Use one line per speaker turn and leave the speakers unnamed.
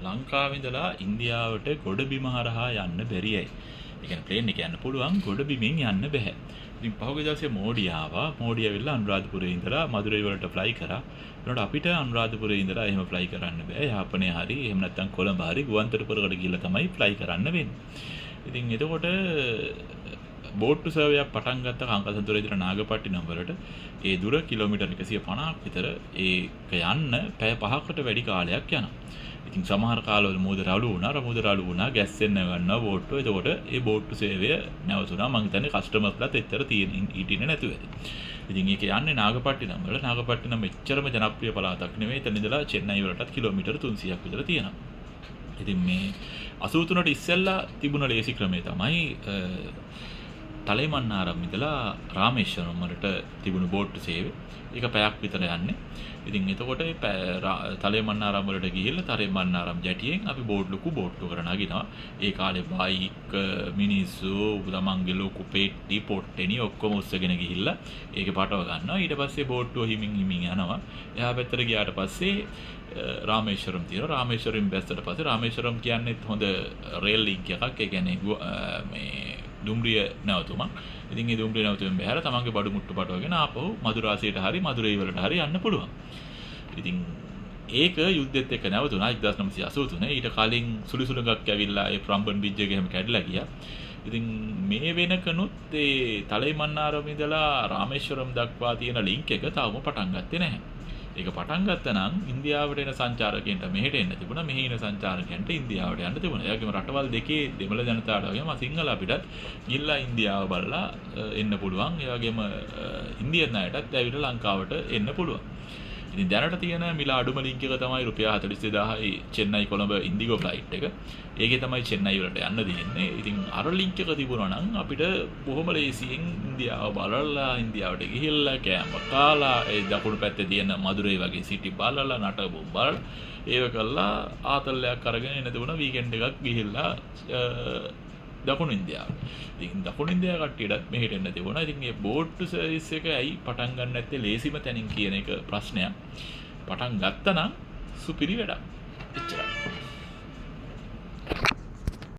ලංකාවේ ඉඳලා ඉන්දියාවට ගොඩබිම හරහා යන්න බැරියයි. ඒ කියන්නේ ප්ලේන් එක යන්න පුළුවන් ගොඩබිමින් යන්න බෑ. ඉතින් පහුගිය දවසේ මෝඩි ආවා. මෝඩි ඇවිල්ලා අනුරාධපුරේ ඉඳලා මදුරේ වලට ෆ්ලයි කරා. ඒනකොට අපිට අනුරාධපුරේ ඉඳලා එහෙම ෆ්ලයි කරන්න බෑ. යාපනයේ හරි එහෙම නැත්නම් කොළඹ හරි ගුවන්තොටුපළකට ගිහිල්ලා තමයි ෆ්ලයි කරන්න වෙන්නේ. ඉතින් එතකොට බෝට්ටු සර්වයක් පටන් ගත්ත කංකසන්තොරේ ඉඳලා නාගපට්ටිනම් වලට ඒ දුර කිලෝමීටර් 150ක් විතර ඒක යන්න පැය 5කට වැඩි කාලයක් යනවා. ඉතින් සමහර කාලවල මෝද රළු වුණා ගැස්සෙන්න ගන්නවා බෝට්ටුව. එතකොට ඒ බෝට්ටු සේවය නැවතුණා. මං හිතන්නේ කස්ටමර්ස්ලාත් එච්චර හිටින්නේ නැතුව ඇති. ඉතින් ඒක යන්නේ නාගපට්ටිනම් වල. නාගපට්ටිනම් එච්චරම ජනප්‍රිය පළාතක් නෙමෙයි. එතන ඉඳලා චෙන්නයි වලටත් කිලෝමීටර් 300ක් විතර තියෙනවා. ඉතින් මේ 83ට ඉස්සෙල්ලා තිබුණ ලේසි ක්‍රමය තමයි තලේමන්නාරම් ඉඳලා රාමේශ්වරම් වලට තිබුණු බෝට්ටු සේවය. ඒක පැයක් විතර යන්නේ. ඉතින් එතකොට තලේමන්නාරම් වලට ගිහිල්ලා තලේමන්නාරම් ජැටියෙන් අපි ලොකු බෝට්ටුවකට නගිනවා. ඒ කාලේ බයික් මිනිස්සු තමන්ගේ ලොකු පෙට්ටි පොට්ටෙනි ඔක්කොම උස්සගෙන ගිහිල්ලා ඒකේ පටව ගන්නවා. ඊට පස්සේ බෝට්ටුව හිමින් යනවා. එහා පැත්තට ගියාට පස්සේ රාමේශ්වරම් තියෙනවා. රාමේශ්වරම් බැස්සට පස්සේ රාමේශ්වරම් කියන්නේ හොඳ රේල් ලින්ක් එකක්. ඒ කියන්නේ මේ දුම්රිය නැවතුමක්. ඉතින් මේ දුම්රිය නැවතුමෙන් බැහැර තමන්ගේ බඩු මුට්ටු පටවගෙන ආපහු මදුරාසියට හරි මදුරේ වලට හරි යන්න පුළුවන්. ඉතින් ඒක යුද්ධෙත් එක්ක නැවතුණා 1983. ඊට කලින් සුලිසුලඟක් ඇවිල්ලා ඒ ප්‍රම්බන් බ්‍රිජ් එක එහෙම කැඩලා ගියා. ඉතින් මේ වෙනකනුත් ඒ තලේමන්නාරම ඉඳලා රාමේශ්වරම් දක්වා තියෙන ලින්ක් එක තාම පටන් ගත්තේ නැහැ. ඒක පටන් ගත්තා නම් ඉන්දියාවට එන සංචාරකයන්ට මෙහෙට එන්න තිබුණා. මෙහි එන සංචාරකයන්ට ඉන්දියාවට යන්න තිබුණා. ඒ වගේම රටවල් දෙකේ දෙමළ ජනතාවට වගේම සිංහල අපිටත් ගිහිල්ලා ඉන්දියාව බලලා එන්න පුළුවන්. ඒ වගේම ඉන්දියන් අයටත් ඇවිල්ලා ලංකාවට එන්න පුළුවන්. ඉතින් දැනට තියෙන මිල අඩුම ලින්ක් එක තමයි රුපියල් 42000යි චෙන්නයි කොළඹ ඉන්දිගෝ ෆ්ලයිට් එක. ඒකේ තමයි චෙන්නයි වලට යන්න දෙන්නේ. ඉතින් අර ලින්ක් එක තිබුණා නම් අපිට බොහොම ලේසියෙන් ඉන්දියාව බලලා ඉන්දියාවට ගිහිල්ලා කෑම කාලා ඒ දකුණු පැත්තේ තියෙන මදුරේ වගේ සිටි බලලා නටබුම් බලලා ඒව කළා ආතල්ලයක් අරගෙන එන තිබුණා වීකෙන්ඩ් එකක් ගිහිල්ලා දකුණු ඉන්දියාව. ඉතින් දකුණු ඉන්දියාව කට්ටියටත් මෙහෙට එන්න තිබුණා. ඉතින් මේ බෝට්ටු සර්විස් එක ඇයි පටන් ගන්න නැත්තේ ලේසිම තැනින් කියන එක ප්‍රශ්නයක්. පටන් ගත්තා නම් සුපිරි වැඩක්. එච්චරයි.